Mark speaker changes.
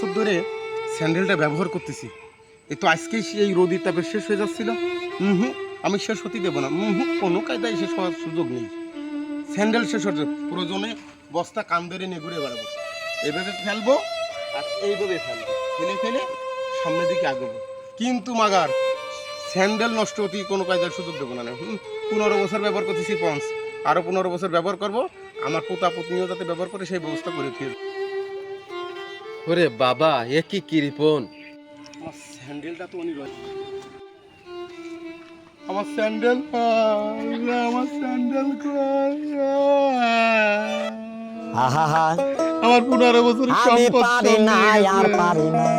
Speaker 1: বছর ধরে স্যান্ডেলটা ব্যবহার করতেছি। এই তো আজকেই এই রোদের তাপে শেষ হয়ে যাচ্ছিল। আমি শেষ হতে দেবো না। কোনো কায়দায় শেষ হওয়ার সুযোগ নেই। স্যান্ডেল শেষ হচ্ছে, প্রয়োজনে বস্তা কান ধরে নিয়ে ঘুরে বেড়াবো। এইভাবে ফেলবো আর এইভাবে ফেলবো, ফেলে ফেলে সামনের দিকে আগাবো। কিন্তু মাগার স্যান্ডেল নষ্ট হতে কোনো কায়দার সুযোগ দেবো না। 15 বছর ব্যবহার করতেছি পঞ্চ, আরও 15 বছর ব্যবহার করবো। আমার পোতা পত্নীও যাতে ব্যবহার করে সেই ব্যবস্থা করে ফেল।
Speaker 2: ওরে বাবা, এ কি কৃপণ!
Speaker 1: আমার স্যান্ডেলটা তো উনি রয়েছে। আমার স্যান্ডেল আমার স্যান্ডেল
Speaker 3: আহা,
Speaker 1: আমার 15 বছর
Speaker 3: আমি
Speaker 1: সম্পদ
Speaker 3: পারি না, আর পারি না।